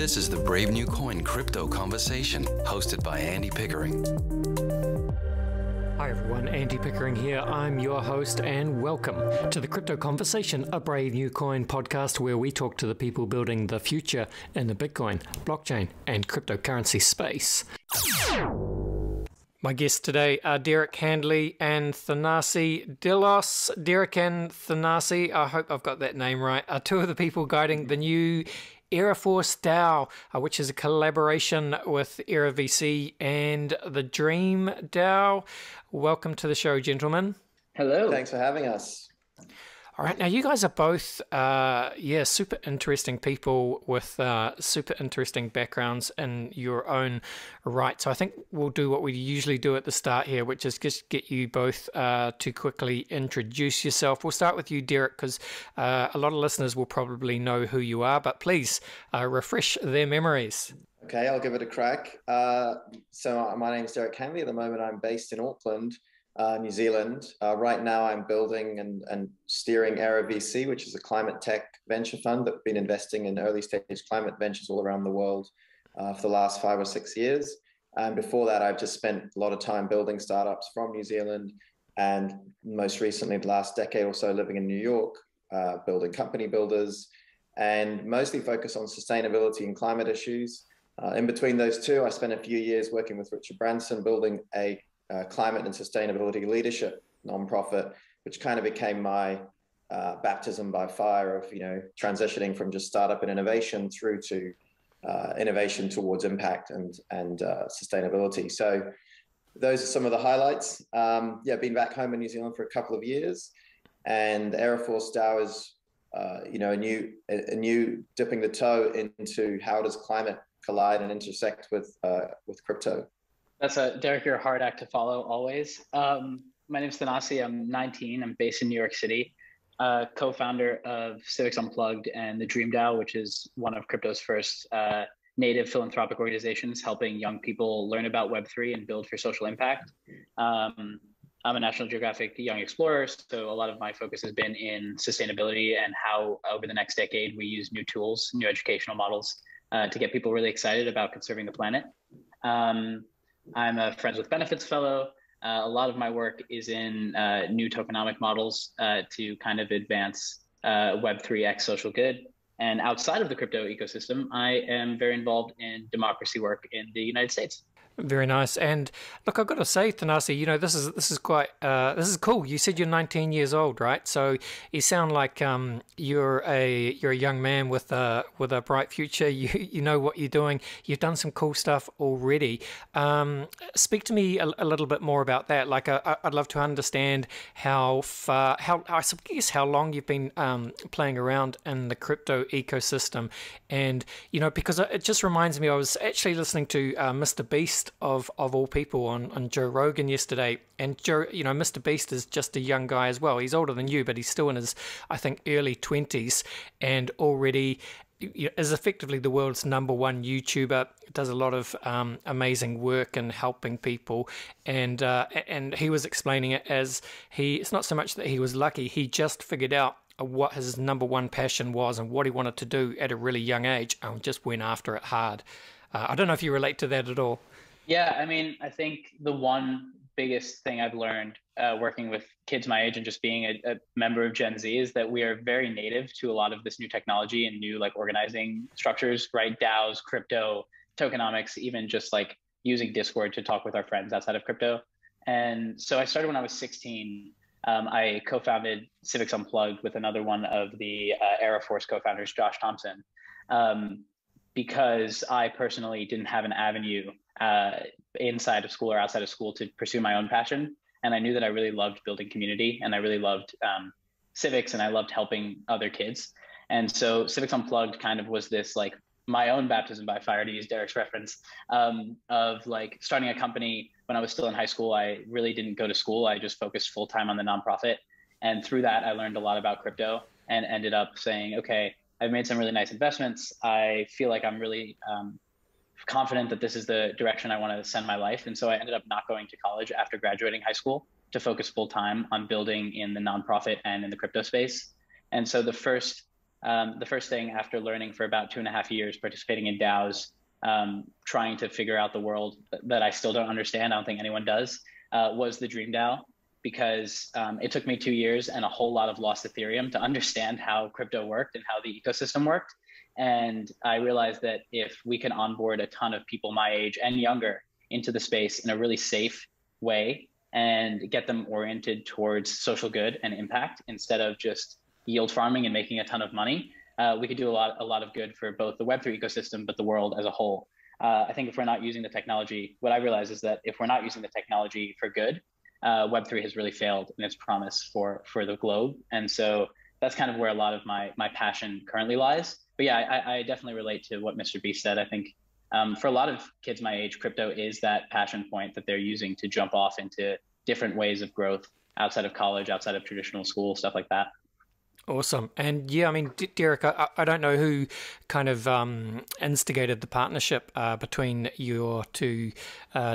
This is the Brave New Coin Crypto Conversation, hosted by Andy Pickering. Hi everyone, Andy Pickering here. I'm your host and welcome to the Crypto Conversation, a Brave New Coin podcast where we talk to the people building the future in the Bitcoin, blockchain and cryptocurrency space. My guests today are Derek Handley and Thanasi Delos. Derek and Thanasi, I hope I've got that name right, are two of the people guiding the new Aera Force DAO, which is a collaboration with Aera VC and the DreamDAO. Welcome to the show, gentlemen. Hello. Thanks for having us. All right, now you guys are both, super interesting people with super interesting backgrounds in your own right. So I think we'll do what we usually do at the start here, which is just get you both to quickly introduce yourself. We'll start with you, Derek, because a lot of listeners will probably know who you are, but please refresh their memories. Okay, I'll give it a crack. So my name is Derek Handley. At the moment, I'm based in Auckland, New Zealand. Right now, I'm building and steering Aera VC, which is a climate tech venture fund that's been investing in early stage climate ventures all around the world for the last 5 or 6 years. And before that, I've just spent a lot of time building startups from New Zealand, and most recently, the last decade or so, living in New York, building company builders, and mostly focus on sustainability and climate issues. In between those two, I spent a few years working with Richard Branson, building a climate and sustainability leadership nonprofit, which kind of became my baptism by fire of, transitioning from just startup and innovation through to innovation towards impact and sustainability. So those are some of the highlights. Been back home in New Zealand for a couple of years, and Aera Force DAO is, a new dipping the toe into how does climate collide and intersect with crypto. That's Derek, you're a hard act to follow always. My name is Thanasi. I'm 19. I'm based in New York City, co-founder of Civics Unplugged and the DreamDAO, which is one of crypto's first native philanthropic organizations helping young people learn about Web3 and build for social impact. I'm a National Geographic Young Explorer, so a lot of my focus has been in sustainability and how over the next decade we use new tools, new educational models to get people really excited about conserving the planet. I'm a Friends with Benefits fellow. A lot of my work is in new tokenomic models to kind of advance Web3x social good. And outside of the crypto ecosystem, I am very involved in democracy work in the United States. Very nice. And look, I've got to say, Thanasi, this is quite this is cool. You said you're 19 years old, right? So you sound like you're a young man with a bright future. You know what you're doing. You've done some cool stuff already. Speak to me a little bit more about that. Like, I'd love to understand how long you've been playing around in the crypto ecosystem, and because it just reminds me. I was actually listening to Mr. Beast of all people on Joe Rogan yesterday, and Joe, Mr. Beast is just a young guy as well. He's older than you, but he's still in his, I think, early 20s, and already is effectively the world's #1 YouTuber. Does a lot of amazing work in helping people, and he was explaining it as it's not so much that he was lucky, he just figured out what his #1 passion was and what he wanted to do at a really young age, and just went after it hard. I don't know if you relate to that at all. Yeah, I mean, I think the one biggest thing I've learned working with kids my age and just being a member of Gen Z is that we are very native to a lot of this new technology and new organizing structures, right? DAOs, crypto, tokenomics, even just using Discord to talk with our friends outside of crypto. And so I started when I was 16. I co-founded Civics Unplugged with another one of the Aera Force co-founders, Josh Thompson, because I personally didn't have an avenue inside of school or outside of school to pursue my own passion. And I knew that I really loved building community, and I really loved civics, and I loved helping other kids. And so Civics Unplugged kind of was this my own baptism by fire, to use Derek's reference, of starting a company when I was still in high school. I really didn't go to school. I just focused full time on the nonprofit. And through that, I learned a lot about crypto and ended up saying, okay, I've made some really nice investments. I feel like I'm really confident that this is the direction I want to send my life. And so I ended up not going to college after graduating high school to focus full time on building in the nonprofit and in the crypto space. And so the first The first thing after learning for about 2.5 years, participating in DAOs, trying to figure out the world that I still don't understand, I don't think anyone does, was the DreamDAO, because it took me 2 years and a whole lot of lost Ethereum to understand how crypto worked and how the ecosystem worked. And I realized that if we can onboard a ton of people my age and younger into the space in a really safe way and get them oriented towards social good and impact instead of just yield farming and making a ton of money, we could do a lot of good for both the Web3 ecosystem, but the world as a whole. I think if we're not using the technology, what I realize is that if we're not using the technology for good, Web3 has really failed in its promise for the globe. And so that's kind of where a lot of my passion currently lies. But yeah, I definitely relate to what Mr. B said. I think for a lot of kids my age, crypto is that passion point that they're using to jump off into different ways of growth outside of college, outside of traditional school, stuff like that. Awesome. And yeah, I mean, Derek, I don't know who kind of instigated the partnership between your two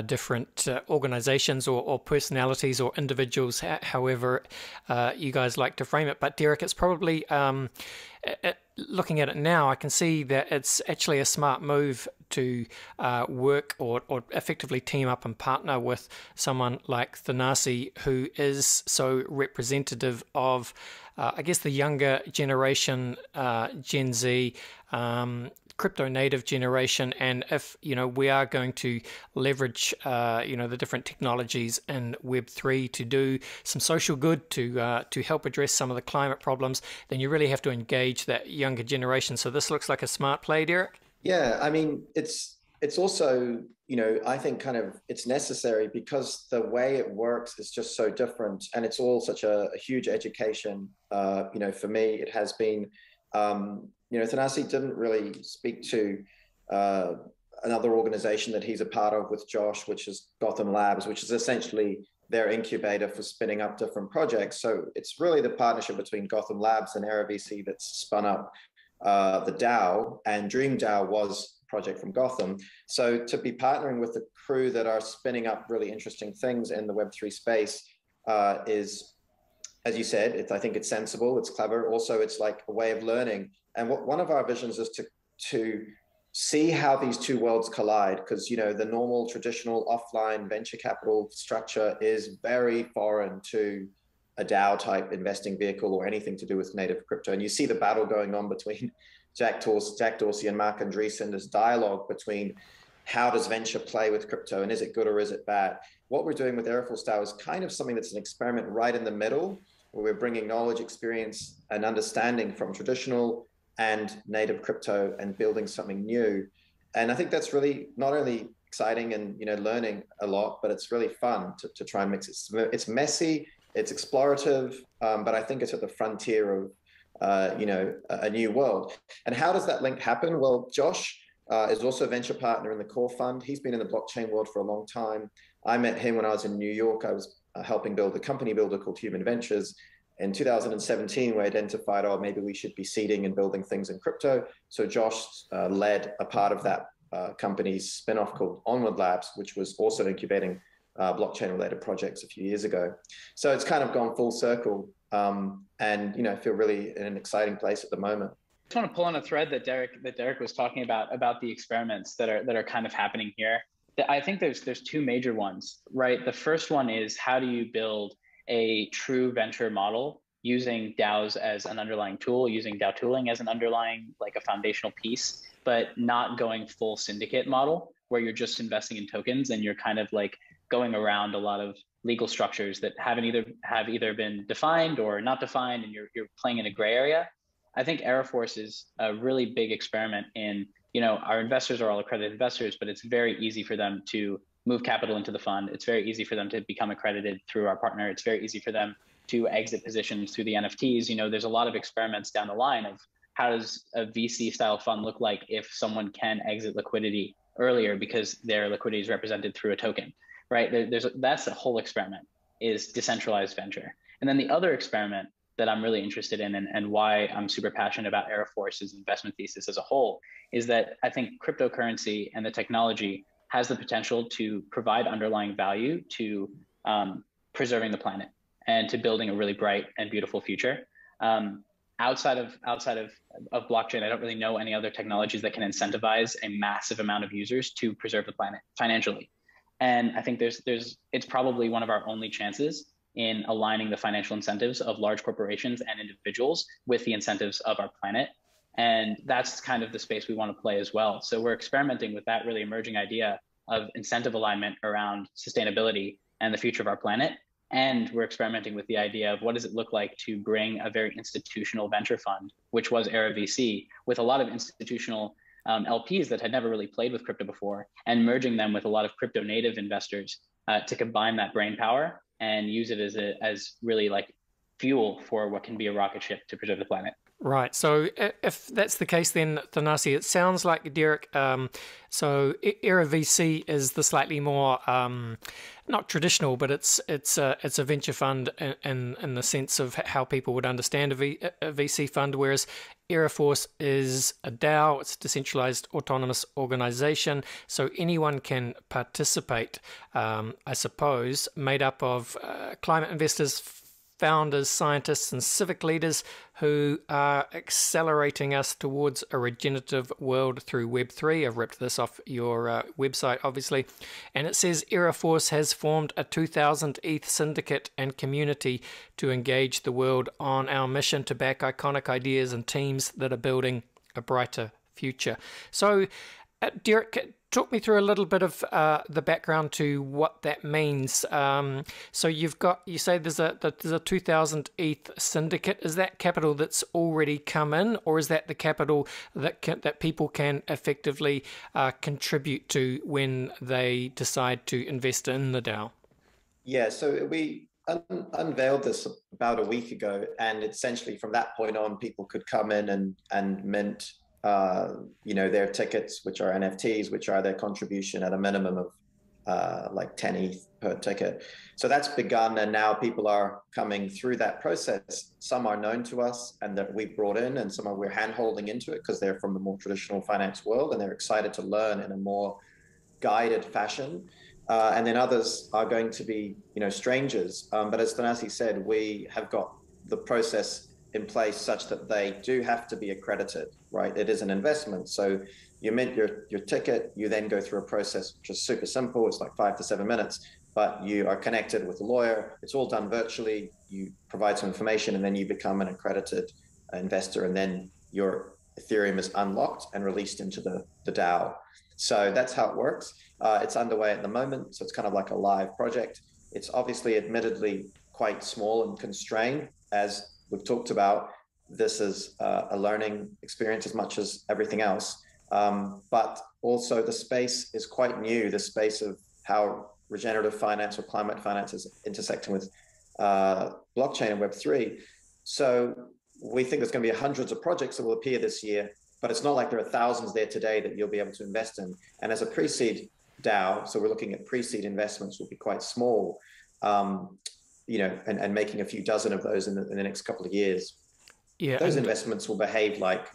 different organizations or personalities or individuals, however you guys like to frame it. But Derek, it's probably, looking at it now, I can see that it's actually a smart move to work or effectively team up and partner with someone like Thanasi, who is so representative of I guess the younger generation, Gen Z, crypto native generation. And if, we are going to leverage, the different technologies in Web3 to do some social good, to help address some of the climate problems, then you really have to engage that younger generation. So this looks like a smart play, Derek. Yeah, I mean, it's also, I think kind of it's necessary because the way it works is just so different, and it's all such a huge education. For me, it has been, Thanasi didn't really speak to another organization that he's a part of with Josh, which is Gotham Labs, which is essentially their incubator for spinning up different projects. So it's really the partnership between Gotham Labs and Aera VC that's spun up the DAO, and DreamDAO was a project from Gotham. So to be partnering with the crew that are spinning up really interesting things in the Web3 space is, as you said, I think it's sensible, it's clever. Also, it's like a way of learning. And one of our visions is to see how these two worlds collide, because the normal traditional offline venture capital structure is very foreign to a DAO type investing vehicle or anything to do with native crypto. And you see the battle going on between Jack Dorsey and Mark Andreessen, this dialogue between how does venture play with crypto and is it good or is it bad? What we're doing with Aera Force DAO is kind of something that's an experiment right in the middle, where we're bringing knowledge, experience, and understanding from traditional and native crypto and building something new. And I think that's really not only exciting and learning a lot, but it's really fun to try and mix it. It's messy, it's explorative, but I think it's at the frontier of a new world. And how does that link happen? Well, Josh is also a venture partner in the core fund. He's been in the blockchain world for a long time. I met him when I was in New York. I was helping build a company builder called Human Ventures. In 2017, we identified, maybe we should be seeding and building things in crypto. So Josh led a part of that company's spinoff called Onward Labs, which was also incubating blockchain-related projects a few years ago. So it's kind of gone full circle, and I feel really in an exciting place at the moment. I just want to pull on a thread that Derek was talking about the experiments that are kind of happening here. I think there's two major ones, right? The first one is, how do you build a true venture model using DAOs as an underlying tool, using DAO tooling as an underlying, like a foundational piece, but not going full syndicate model where you're just investing in tokens and you're kind of like going around a lot of legal structures that have either been defined or not defined, and you're playing in a gray area. I think Aera Force is a really big experiment in, our investors are all accredited investors, but it's very easy for them to move capital into the fund. It's very easy for them to become accredited through our partner. It's very easy for them to exit positions through the NFTs. There's a lot of experiments down the line of how does a VC style fund look like if someone can exit liquidity earlier because their liquidity is represented through a token, right? That's the whole experiment, is decentralized venture. And then the other experiment that I'm really interested in, and why I'm super passionate about Aera Force's investment thesis as a whole, is that I think cryptocurrency and the technology has the potential to provide underlying value to preserving the planet and to building a really bright and beautiful future. outside of blockchain, I don't really know any other technologies that can incentivize a massive amount of users to preserve the planet financially. And I think it's probably one of our only chances in aligning the financial incentives of large corporations and individuals with the incentives of our planet. And that's kind of the space we want to play as well. So we're experimenting with that really emerging idea of incentive alignment around sustainability and the future of our planet. And we're experimenting with the idea of what does it look like to bring a very institutional venture fund, which was Aera VC, with a lot of institutional LPs that had never really played with crypto before, and merging them with a lot of crypto native investors to combine that brain power and use it as really like fuel for what can be a rocket ship to preserve the planet. Right. So if that's the case, then Thanasi, it sounds like, Derek, so Aera VC is the slightly more not traditional, but it's a venture fund in the sense of how people would understand a VC fund, whereas Aera Force is a DAO. It's a decentralized autonomous organization, so anyone can participate, I suppose, made up of climate investors, founders, scientists, and civic leaders who are accelerating us towards a regenerative world through Web3. I've ripped this off your website, obviously. And it says Aera Force has formed a 2,000 ETH syndicate and community to engage the world on our mission to back iconic ideas and teams that are building a brighter future. So, Derek, talk me through a little bit of the background to what that means. So you say there's a 2,000 ETH syndicate. Is that capital that's already come in, or is that the capital that people can effectively contribute to when they decide to invest in the DAO? Yeah, so we unveiled this about a week ago, and essentially from that point on, people could come in and mint their tickets, which are NFTs, which are their contribution at a minimum of like 10 ETH per ticket. So that's begun, and now people are coming through that process. Some are known to us and that we brought in, and some we're hand-holding into it because they're from the more traditional finance world and they're excited to learn in a more guided fashion. And then others are going to be, strangers. But as Thanasi said, we have got the process in place such that they do have to be accredited, right? It is an investment. So you mint your ticket, you then go through a process which is super simple. It's like 5 to 7 minutes, but you are connected with a lawyer. It's all done virtually. You provide some information and then you become an accredited investor, and then your Ethereum is unlocked and released into the DAO. So that's how it works. It's underway at the moment. So it's kind of like a live project. It's obviously admittedly quite small and constrained. As we've talked about, this is a learning experience as much as everything else. But also the space is quite new, the space of how regenerative finance or climate finance is intersecting with blockchain and Web3. So we think there's going to be hundreds of projects that will appear this year, but it's not like there are thousands there today that you'll be able to invest in. And as a pre-seed DAO, so we're looking at pre-seed investments will be quite small, and making a few dozen of those in the next couple of years. Yeah, those investments will behave like,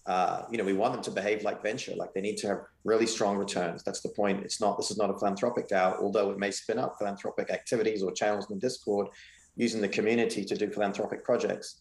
we want them to behave like venture, like they need to have really strong returns. That's the point. This is not a philanthropic DAO, although it may spin up philanthropic activities or channels in Discord using the community to do philanthropic projects.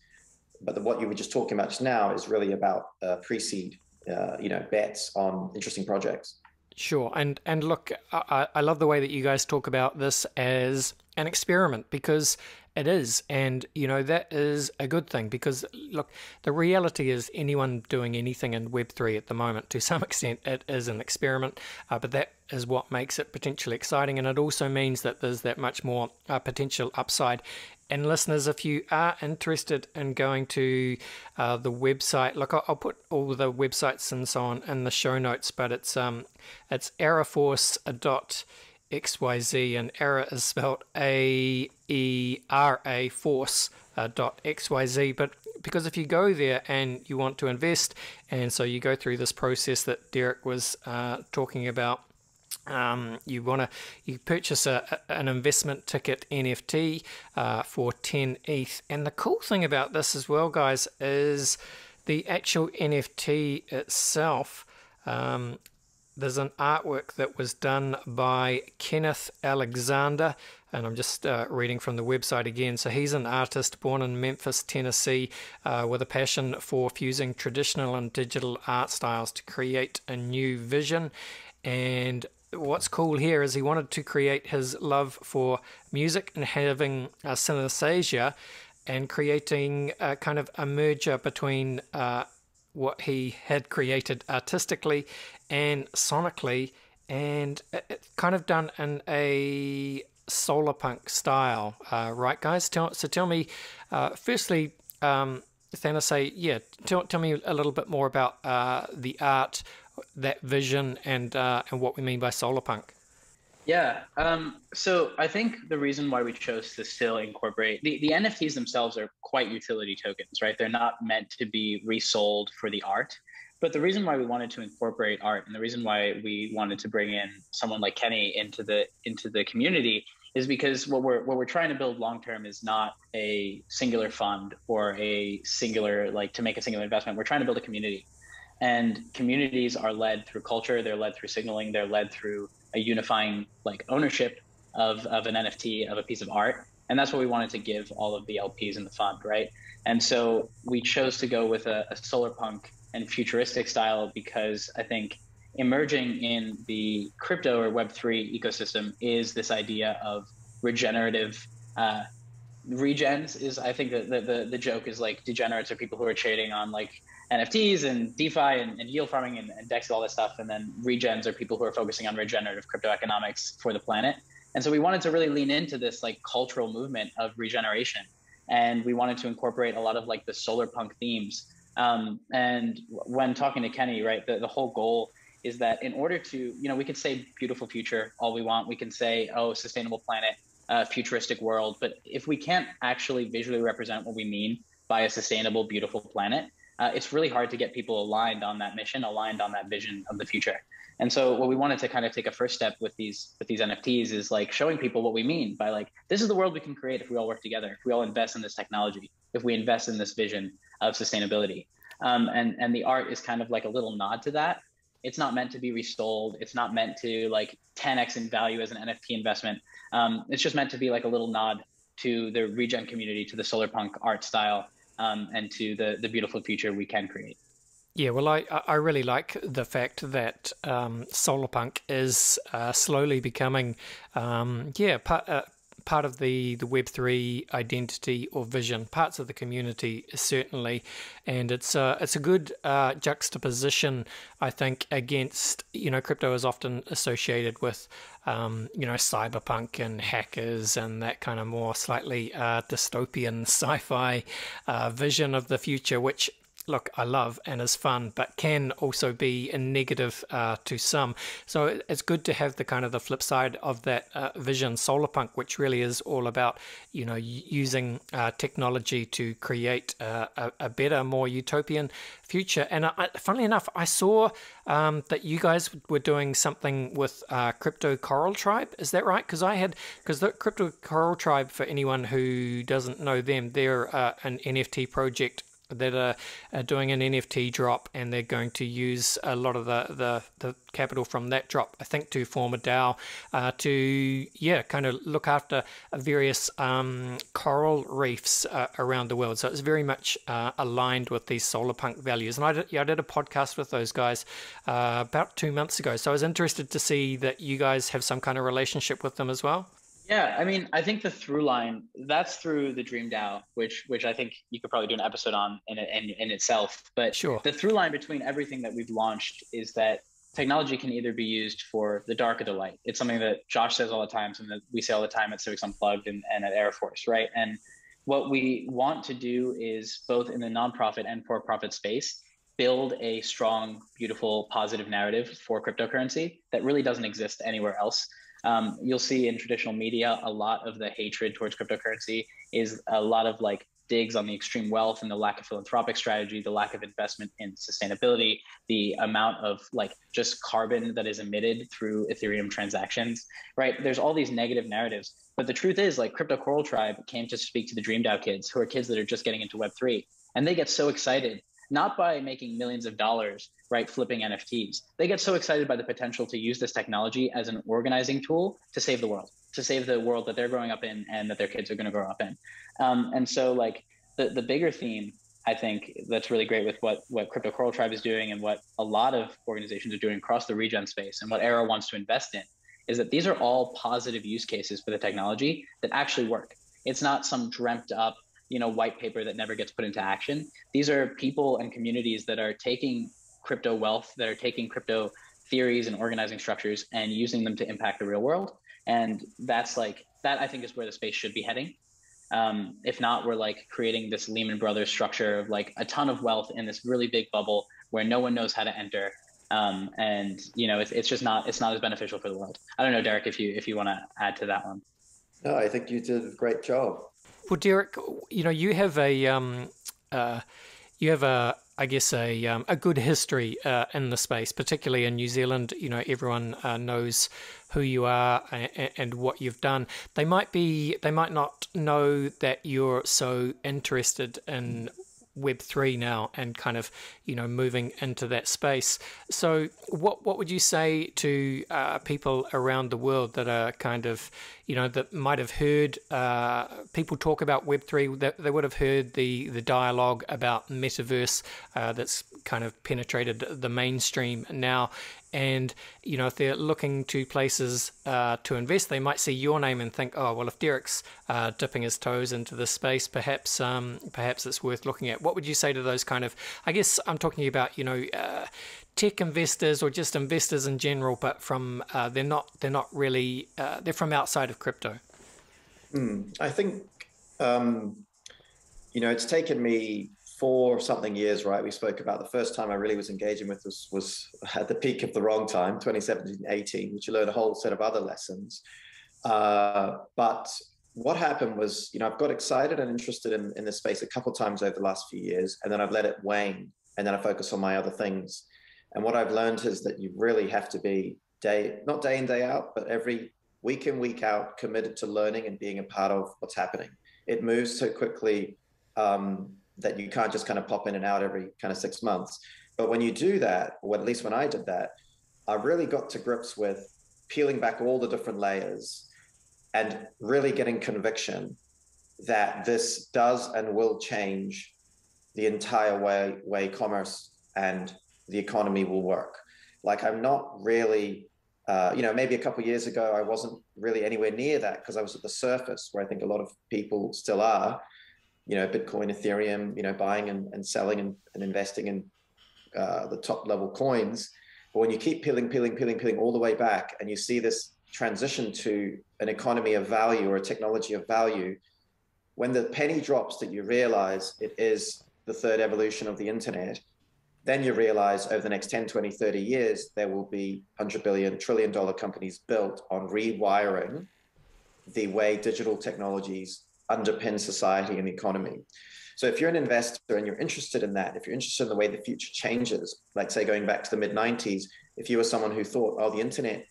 But what you were just talking about just now is really about pre-seed, bets on interesting projects. Sure. And look, I love the way that you guys talk about this as an experiment, because it is. And, that is a good thing, because, look, the reality is anyone doing anything in Web3 at the moment, to some extent, it is an experiment. But that is what makes it potentially exciting. And it also means that there's that much more potential upside. And listeners, if you are interested in going to the website, look, I'll put all the websites and so on in the show notes, but it's aeraforce.xyz, and Aera is spelled A-E-R-A force.xyz. But because if you go there and you want to invest, and so you go through this process that Derek was talking about, you purchase an investment ticket NFT for 10 ETH. And the cool thing about this as well, guys, is the actual NFT itself. There's an artwork that was done by Kenneth Alexander. and I'm just reading from the website again. So he's an artist born in Memphis, Tennessee, with a passion for fusing traditional and digital art styles to create a new vision. And what's cool here is he wanted to create his love for music and having a synesthesia and creating a kind of a merger between what he had created artistically and sonically, and it kind of done in a SolarPunk style, right, guys? Tell me, firstly, Thanos, tell me a little bit more about the art, that vision, and what we mean by SolarPunk. Yeah. So I think the reason why we chose to still incorporate the NFTs themselves are quite utility tokens, right? They're not meant to be resold for the art. But the reason why we wanted to incorporate art, and the reason why we wanted to bring in someone like Kenny into the community, is because what we're trying to build long term is not a singular fund or a singular, like, to make a singular investment. We're trying to build a community. And communities are led through culture, they're led through signaling, they're led through a unifying, like, ownership of an NFT, of a piece of art. And that's what we wanted to give all of the LPs in the fund, right? And so we chose to go with a SolarPunk and futuristic style because I think emerging in the crypto or Web3 ecosystem is this idea of regenerative regens. Is, I think the joke is, like, degenerates are people who are trading on, like, NFTs and DeFi and yield farming and DEX, all this stuff. And then regens are people who are focusing on regenerative crypto economics for the planet. And so we wanted to really lean into this, like, cultural movement of regeneration. And we wanted to incorporate a lot of, like, the SolarPunk themes. And when talking to Kenny, right, the whole goal is that in order to, we could say beautiful future all we want. We can say, oh, sustainable planet, futuristic world. But if we can't actually visually represent what we mean by a sustainable, beautiful planet, it's really hard to get people aligned on that mission, aligned on that vision of the future. And so what we wanted to kind of take a first step with these NFTs is, like, showing people what we mean by, like, this is the world we can create if we all work together, if we all invest in this technology, if we invest in this vision of sustainability. And the art is kind of like a little nod to that. It's not meant to be resold. It's not meant to, like, 10x in value as an NFT investment. It's just meant to be like a little nod to the regen community, to the SolarPunk art style, and to the beautiful future we can create. Yeah, well, I really like the fact that SolarPunk is slowly becoming, part of the Web3 identity or vision, parts of the community certainly, and it's a good juxtaposition, I think, against, crypto is often associated with cyberpunk and hackers and that kind of more slightly dystopian sci-fi vision of the future, which, look, I love and is fun, but can also be a negative to some. So it's good to have the kind of the flip side of that vision, SolarPunk, which really is all about, using technology to create a better, more utopian future. And funnily enough, I saw that you guys were doing something with Crypto Coral Tribe. Is that right? Because the Crypto Coral Tribe, for anyone who doesn't know them, they're an NFT project that are doing an NFT drop, and they're going to use a lot of the capital from that drop, I think, to form a DAO to kind of look after various coral reefs around the world. So it's very much aligned with these SolarPunk values. And I did a podcast with those guys about 2 months ago. So I was interested to see that you guys have some kind of relationship with them as well. Yeah, I mean, I think the through line, that's through the DreamDAO, which I think you could probably do an episode on in itself. But sure, the through line between everything that we've launched is that technology can either be used for the dark or the light. It's something that Josh says all the time, something that we say all the time at Civics Unplugged and at Aera Force, right? And what we want to do is, both in the nonprofit and for-profit space, build a strong, beautiful, positive narrative for cryptocurrency that really doesn't exist anywhere else. You'll see in traditional media, a lot of the hatred towards cryptocurrency is a lot of, like, digs on the extreme wealth and the lack of philanthropic strategy, the lack of investment in sustainability, the amount of, like, just carbon that is emitted through Ethereum transactions, right? There's all these negative narratives. But the truth is, like, Crypto Coral Tribe came to speak to the DreamDAO kids, who are kids that are just getting into Web3. And they get so excited, not by making millions of dollars, right, flipping NFTs. They get so excited by the potential to use this technology as an organizing tool to save the world. to save the world that they're growing up in and that their kids are going to grow up in. And so like the bigger theme, I think that's really great with what Crypto Coral Tribe is doing and what a lot of organizations are doing across the regen space and what Aera wants to invest in, is that these are all positive use cases for the technology that actually work. It's not some dreamt up, white paper that never gets put into action. These are people and communities that are taking crypto wealth, that are taking crypto theories and organizing structures and using them to impact the real world. And that I think is where the space should be heading. If not, we're like creating this Lehman Brothers structure of like a ton of wealth in this really big bubble where no one knows how to enter. And it's not as beneficial for the world. I don't know, Derek, if you want to add to that one. No, I think you did a great job. Well, Derek, you have I guess a good history in the space, particularly in New Zealand. Everyone knows who you are and what you've done. They might not know that you're so interested in Web3 now and kind of moving into that space. So what would you say to people around the world that are kind of that might have heard people talk about Web3, that they would have heard the dialogue about metaverse that's kind of penetrated the mainstream now, and if they're looking to places to invest, they might see your name and think, oh well, if Derek's dipping his toes into this space, perhaps it's worth looking at. What would you say to those kind of, I guess I'm talking about tech investors or just investors in general, but from they're not really they're from outside of crypto? I think it's taken me 4-something years, right? We spoke about the first time I really was engaging with this was at the peak of the wrong time, 2017-18, which you learned a whole set of other lessons. But what happened was, I've got excited and interested in this space a couple of times over the last few years, and then I've let it wane, and then I focus on my other things. And what I've learned is that you really have to be not day in, day out, but every week in, week out, committed to learning and being a part of what's happening. It moves so quickly that you can't just kind of pop in and out every kind of 6 months. But when you do that, or at least when I did that, I really got to grips with peeling back all the different layers and really getting conviction that this does and will change the entire way commerce and the economy will work. Like, I'm not really, maybe a couple of years ago, I wasn't really anywhere near that because I was at the surface, where I think a lot of people still are, Bitcoin, Ethereum, buying and selling and investing in the top level coins. But when you keep peeling all the way back, and you see this transition to an economy of value or a technology of value, when the penny drops that you realize it is the third evolution of the internet, then you realize over the next 10, 20, 30 years, there will be $100 billion, $1 trillion built on rewiring the way digital technologies underpin society and the economy. So if you're an investor and you're interested in that, if you're interested in the way the future changes, like say going back to the mid-90s, if you were someone who thought, oh, the internet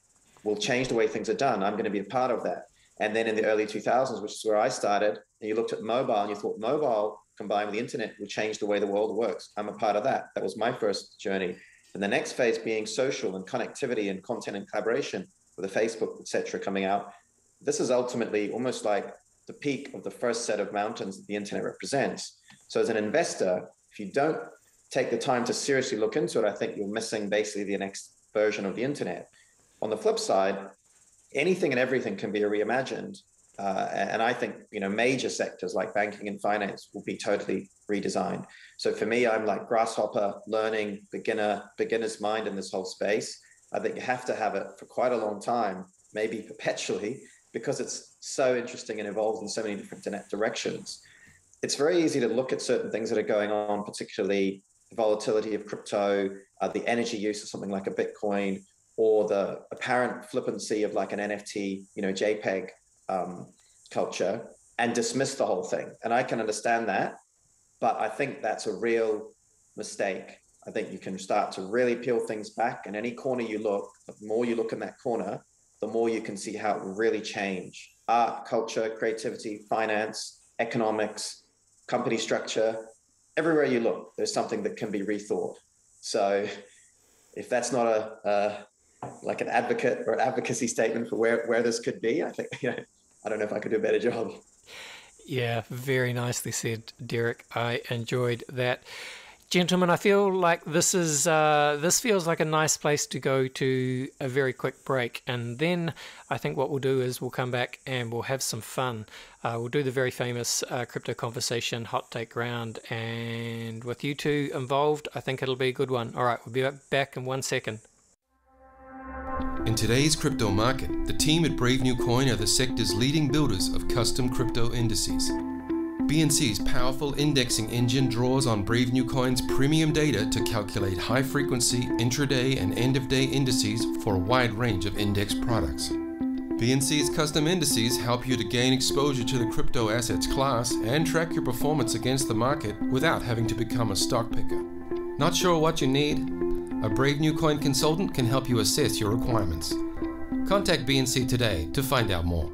will change the way things are done, I'm going to be a part of that. And then in the early 2000s, which is where I started, and you looked at mobile and you thought mobile combined with the internet will change the way the world works, I'm a part of that. That was my first journey. And the next phase being social and connectivity and content and collaboration with the Facebook, et cetera, coming out. This is ultimately almost like the peak of the first set of mountains that the internet represents. So as an investor, if you don't take the time to seriously look into it, I think you're missing basically the next version of the internet. On the flip side, anything and everything can be reimagined. And I think, major sectors like banking and finance will be totally redesigned. So for me, I'm like grasshopper, learning, beginner's mind in this whole space. I think you have to have it for quite a long time, maybe perpetually, because it's so interesting and evolves in so many different directions. It's very easy to look at certain things that are going on, particularly the volatility of crypto, the energy use of something like a Bitcoin, or the apparent flippancy of like an NFT, JPEG culture, and dismiss the whole thing. And I can understand that, but I think that's a real mistake. I think you can start to really peel things back, and any corner you look, the more you look in that corner, the more you can see how it will really change. Art, culture, creativity, finance, economics, company structure, everywhere you look, there's something that can be rethought. So if that's not like an advocate or advocacy statement for where this could be. I think, I don't know if I could do a better job. Yeah, very nicely said, Derek. I enjoyed that. Gentlemen, I feel like this feels like a nice place to go to a very quick break, and then I think what we'll do is we'll come back and we'll have some fun. We'll do the very famous crypto conversation hot take round, and with you two involved, I think it'll be a good one. All right, we'll be back in 1 second. In today's crypto market, the team at Brave New Coin are the sector's leading builders of custom crypto indices. BNC's powerful indexing engine draws on Brave New Coin's premium data to calculate high-frequency intraday and end-of-day indices for a wide range of index products. BNC's custom indices help you to gain exposure to the crypto assets class and track your performance against the market without having to become a stock picker. Not sure what you need? A Brave New Coin consultant can help you assess your requirements. Contact BNC today to find out more.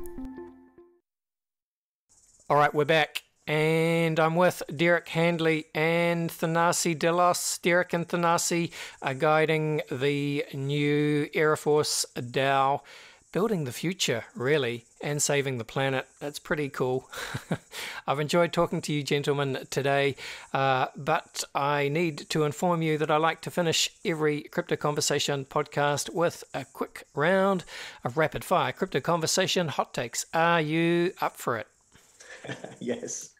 All right, we're back. And I'm with Derek Handley and Thanasi Delos. Derek and Thanasi are guiding the new Aera Force DAO, building the future, really, and saving the planet. That's pretty cool. I've enjoyed talking to you gentlemen today, but I need to inform you that I like to finish every Crypto Conversation podcast with a quick round of rapid-fire Crypto Conversation hot takes. Are you up for it? Yes.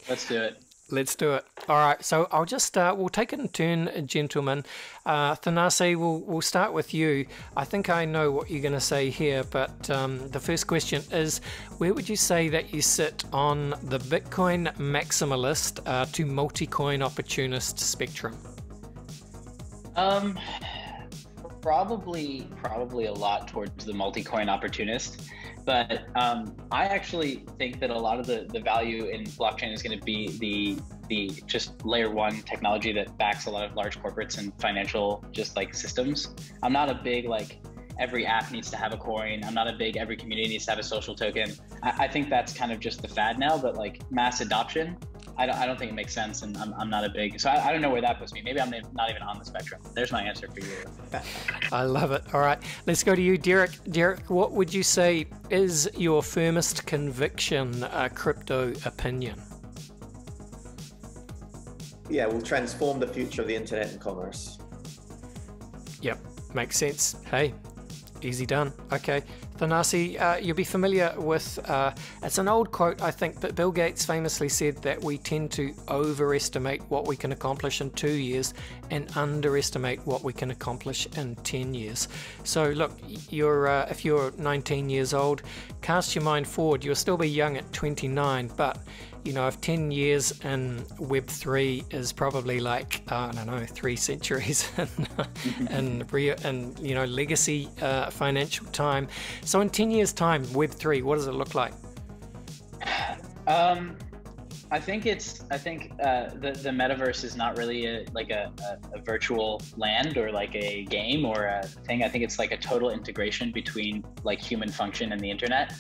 Let's do it. Let's do it. All right. So I'll just we'll take it in turn, gentlemen. Thanasi, we'll start with you. I think I know what you're going to say here, but the first question is, where would you say that you sit on the Bitcoin maximalist to multi-coin opportunist spectrum? Probably a lot towards the multi-coin opportunist. But I actually think that a lot of the value in blockchain is going to be the just layer one technology that backs a lot of large corporates and financial just like systems. I'm not a big like every app needs to have a coin. I'm not a big every community needs to have a social token. I think that's kind of just the fad now, but like mass adoption, I don't think it makes sense, and I'm not a big, so I don't know where that puts me. Maybe I'm not even on the spectrum. There's my answer for you. I love it. All right, let's go to you, Derek. Derek, what would you say is your firmest conviction crypto opinion? Yeah, we'll transform the future of the internet and commerce. Yep, makes sense. Hey, easy done. Okay. Thanasi, you'll be familiar with, it's an old quote, I think, but Bill Gates famously said that we tend to overestimate what we can accomplish in 2 years and underestimate what we can accomplish in 10 years. So look, if you're 19 years old, cast your mind forward. You'll still be young at 29, but you know, if 10 years in Web3 is probably like, I don't know, 3 centuries and you know, legacy financial time. So in 10 years time, Web3, what does it look like? I think the metaverse is not really a virtual land or like a game or a thing. I think it's like a total integration between like human function and the internet.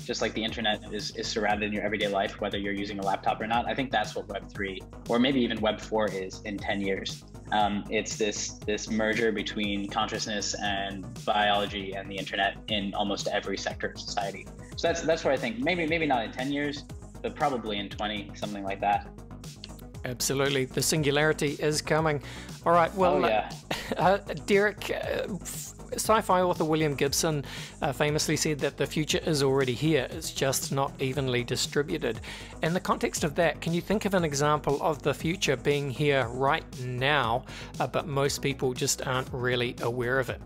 Just like the internet is surrounded in your everyday life, whether you're using a laptop or not. I think that's what Web3 or maybe even Web4 is in 10 years. It's this merger between consciousness and biology and the internet in almost every sector of society. So that's where I think maybe not in 10 years, but probably in 20, something like that. Absolutely. The singularity is coming. All right. Well, Derek, sci-fi author William Gibson famously said that the future is already here. It's just not evenly distributed. In the context of that, can you think of an example of the future being here right now, but most people just aren't really aware of it?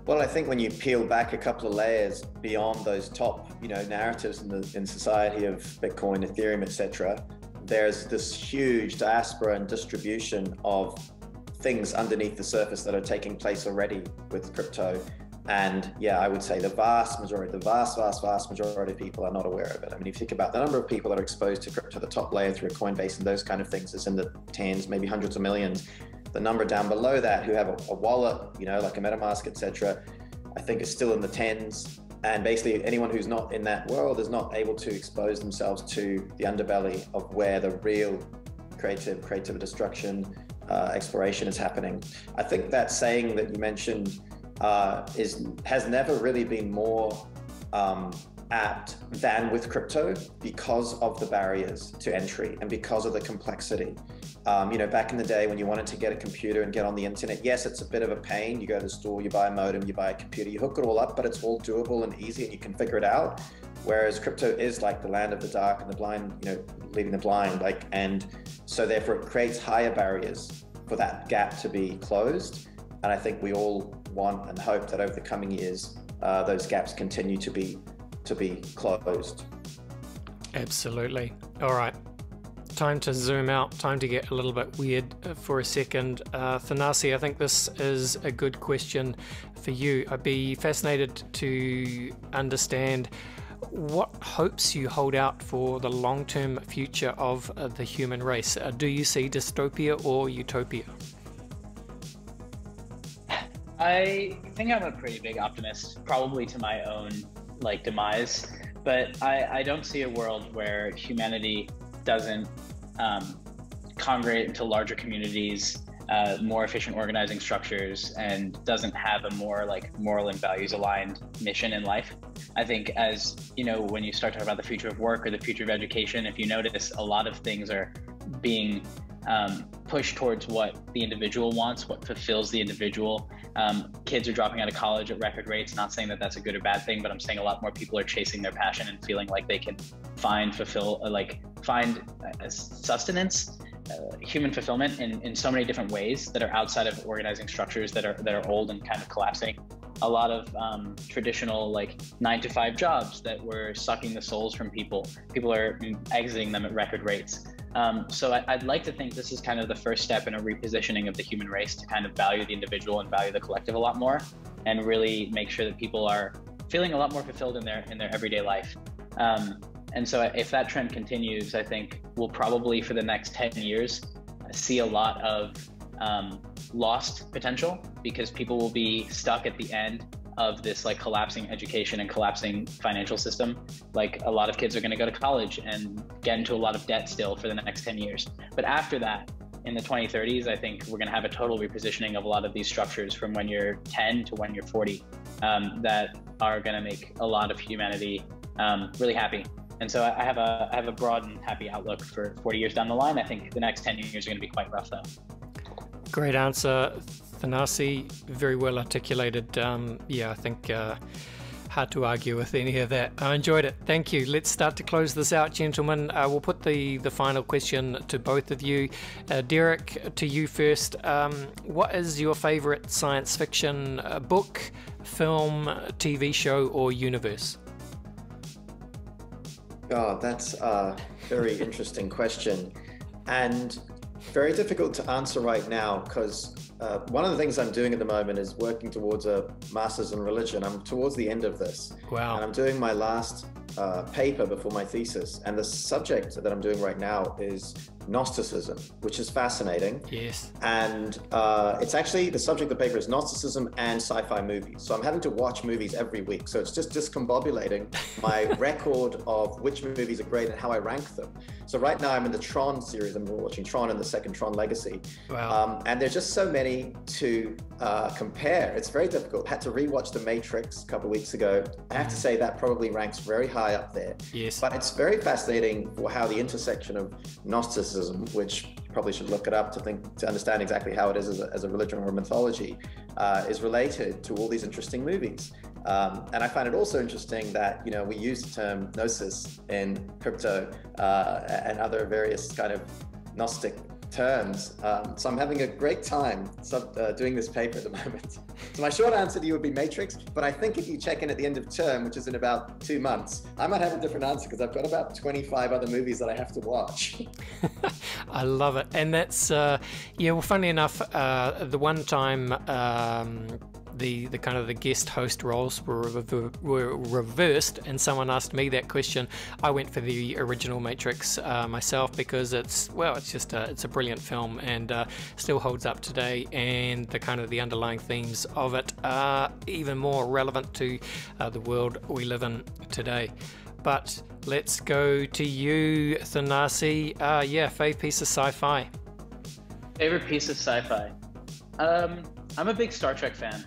Well, I think when you peel back a couple of layers beyond those top, narratives in society of Bitcoin, Ethereum, etc., there's this huge diaspora and distribution of things underneath the surface that are taking place already with crypto. And yeah, I would say the vast majority of people are not aware of it. I mean, if you think about the number of people that are exposed to crypto, the top layer through Coinbase and those kind of things is in the tens, maybe hundreds of millions. The number down below that who have a wallet, like a MetaMask, etc., I think is still in the tens. And basically anyone who's not in that world is not able to expose themselves to the underbelly of where the real creative destruction, exploration is happening. I think that saying that you mentioned has never really been more apt than with crypto, because of the barriers to entry and because of the complexity. Back in the day when you wanted to get a computer and get on the internet, yes, it's a bit of a pain. You go to the store, you buy a modem, you buy a computer, you hook it all up, but it's all doable and easy and you can figure it out. Whereas crypto is like the land of the dark and the blind, leading the blind, and so therefore it creates higher barriers for that gap to be closed. And I think we all want and hope that over the coming years, those gaps continue to be closed. Absolutely. All right. Time to zoom out, time to get a little bit weird for a second. Thanasi, I think this is a good question for you. I'd be fascinated to understand what hopes you hold out for the long-term future of the human race. Do you see dystopia or utopia? I think I'm a pretty big optimist, probably to my own demise, but I don't see a world where humanity doesn't congregate into larger communities, more efficient organizing structures, and doesn't have a more moral and values aligned mission in life. I think, as when you start talking about the future of work or the future of education, if you notice, a lot of things are being pushed towards what the individual wants, what fulfills the individual. Kids are dropping out of college at record rates. Not saying that that's a good or bad thing, but I'm saying a lot more people are chasing their passion and feeling like they can find sustenance, human fulfillment in so many different ways that are outside of organizing structures that are old and kind of collapsing. A lot of traditional 9-to-5 jobs that were sucking the souls from people are exiting them at record rates. So I'd like to think this is kind of the first step in a repositioning of the human race to kind of value the individual and value the collective a lot more, and really make sure that people are feeling a lot more fulfilled in their everyday life. And so if that trend continues, I think we'll probably for the next 10 years see a lot of lost potential, because people will be stuck at the end of this collapsing education and collapsing financial system. A lot of kids are going to go to college and get into a lot of debt still for the next 10 years. But after that, in the 2030s, I think we're going to have a total repositioning of a lot of these structures from when you're 10 to when you're 40 that are going to make a lot of humanity really happy. And so I have a broad and happy outlook for 40 years down the line. I think the next 10 years are going to be quite rough, though. Great answer, Thanasi. Very well articulated. I think hard to argue with any of that. I enjoyed it. Thank you. Let's start to close this out, gentlemen. We'll put the final question to both of you. Derek, to you first. What is your favorite science fiction book, film, TV show, or universe? Oh, that's a very interesting question, and very difficult to answer right now, because one of the things I'm doing at the moment is working towards a master's in religion. I'm towards the end of this. Wow. And I'm doing my last paper before my thesis, and the subject that I'm doing right now is Gnosticism, which is fascinating. Yes. And it's actually, the subject of the paper is Gnosticism and sci-fi movies. So I'm having to watch movies every week. So it's just discombobulating my record of which movies are great and how I rank them. So right now I'm in the Tron series. I'm watching Tron and the second Tron Legacy. Wow. And there's just so many to compare. It's very difficult. I had to rewatch The Matrix a couple of weeks ago. I have to say that probably ranks very high up there. Yes. But it's very fascinating for how the intersection of Gnosticism, which you probably should look it up to understand exactly how it is as a religion or a mythology, is related to all these interesting movies. And I find it also interesting that, we use the term gnosis in crypto and other various kind of Gnostic terms. So I'm having a great time doing this paper at the moment. So my short answer to you would be Matrix, but I think if you check in at the end of term, which is in about 2 months, I might have a different answer, because I've got about 25 other movies that I have to watch. I love it. And that's, funnily enough, the one time the kind of the guest host roles were reversed, and someone asked me that question, I went for the original Matrix myself, because it's a brilliant film and still holds up today, and the kind of the underlying themes of it are even more relevant to the world we live in today. But let's go to you, Thanasi. Fave piece of sci-fi. Favorite piece of sci-fi? I'm a big Star Trek fan.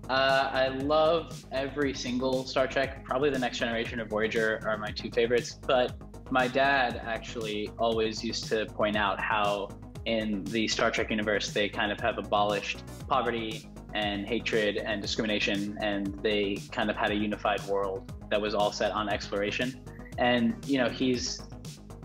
I love every single Star Trek. Probably The Next Generation or Voyager are my two favorites. But my dad actually always used to point out how in the Star Trek universe, they kind of have abolished poverty and hatred and discrimination, and they kind of had a unified world that was all set on exploration. And, you know, he's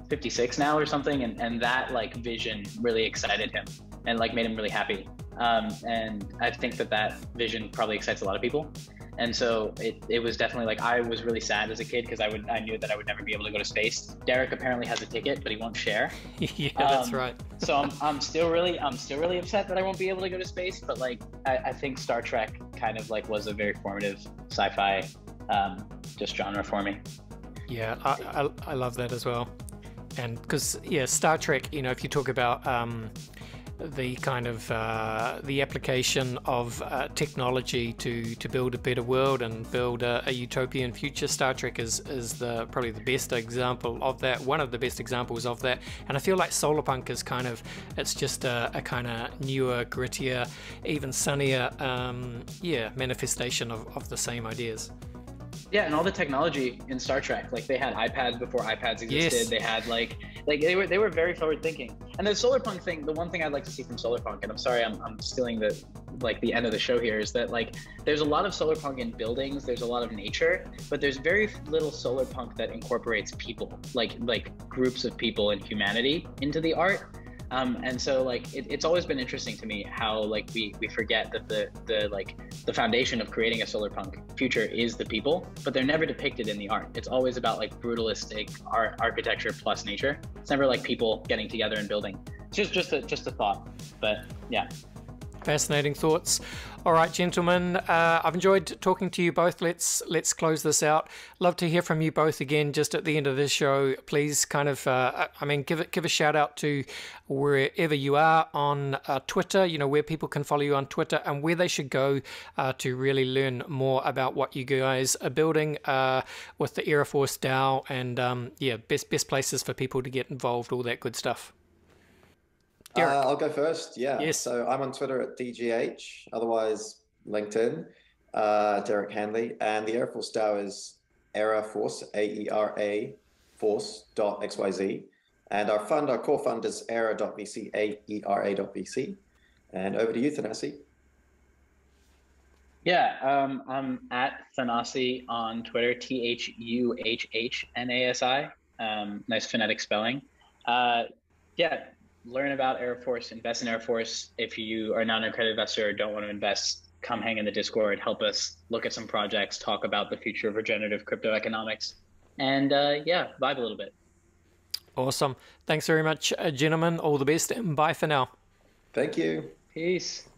56 now or something, and that like vision really excited him and like made him really happy. And I think that vision probably excites a lot of people. And so it was definitely like, I was really sad as a kid because I knew that I would never be able to go to space. Derek apparently has a ticket, but he won't share. Yeah, that's right. So I'm still really upset that I won't be able to go to space. But like, I think Star Trek kind of like was a very formative sci-fi just genre for me. Yeah, I love that as well. And because, yeah, Star Trek, you know, if you talk about the kind of the application of technology to build a better world and build a utopian future, Star Trek is probably the best example of that, one of the best examples of that. And I feel like SolarPunk is kind of, it's just a kind of newer, grittier, even sunnier manifestation of the same ideas. Yeah, and all the technology in Star Trek, like they had iPads before iPads existed. Yes. They had like they were very forward thinking. And the SolarPunk thing, the one thing I'd like to see from SolarPunk, and I'm sorry I'm stealing the end of the show here, is that like there's a lot of SolarPunk in buildings, there's a lot of nature, but there's very little SolarPunk that incorporates people, like groups of people and humanity into the art. And so like it's always been interesting to me how like we forget that the foundation of creating a SolarPunk future is the people, but they're never depicted in the art. It's always about like brutalistic architecture plus nature. It's never like people getting together and building. It's just a thought, but yeah. Fascinating thoughts. All right, gentlemen, I've enjoyed talking to you both. Let's close this out. Love to hear from you both again just at the end of this show. Please kind of, give a shout out to wherever you are on Twitter, you know, where people can follow you on Twitter and where they should go to really learn more about what you guys are building with the Aera Force DAO and, best places for people to get involved, all that good stuff. I'll go first. Yeah. Yes. So I'm on Twitter at DGH, otherwise LinkedIn, Derek Handley, and the Aera Force DAO is Aera Force, AERA Force.xyz, and our core fund is Aera.VC, AERA.VC. And over to you, Thanasi. Yeah, I'm at Thanasi on Twitter, THUHHNASI. Nice phonetic spelling. Learn about Aera Force, invest in Aera Force. If you are not an accredited investor or don't want to invest, come hang in the Discord, help us look at some projects, talk about the future of regenerative crypto economics, and vibe a little bit. Awesome. Thanks very much, gentlemen. All the best, and bye for now. Thank you. Peace.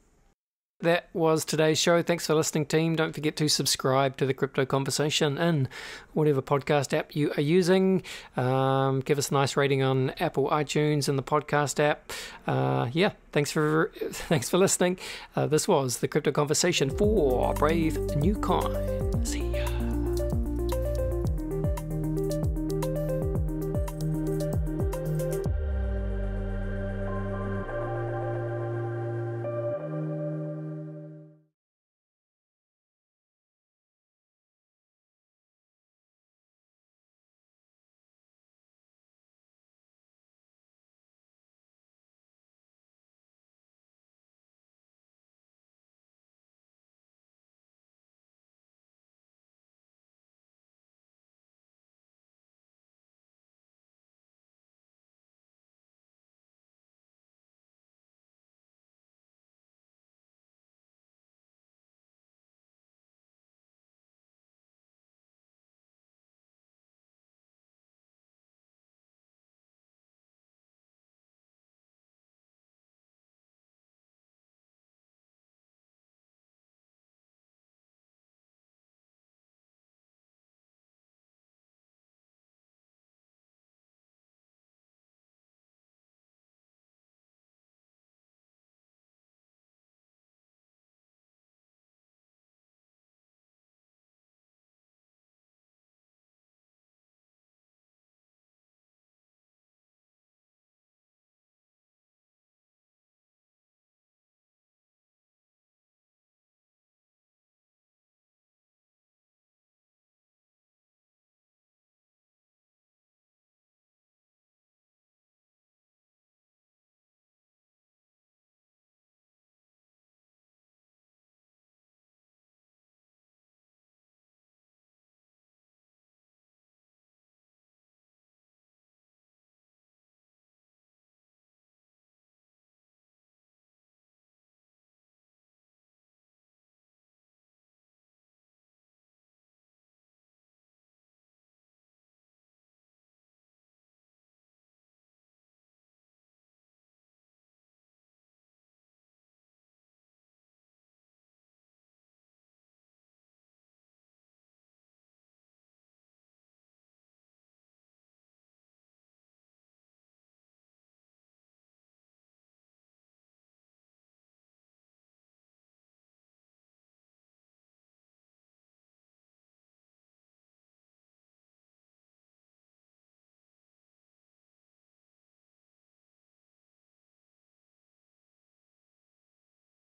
That was today's show. Thanks for listening, team. Don't forget to subscribe to the Crypto Conversation in whatever podcast app you are using. Give us a nice rating on Apple iTunes and the podcast app. Thanks for listening. This was the Crypto Conversation for Brave New Coin. See ya.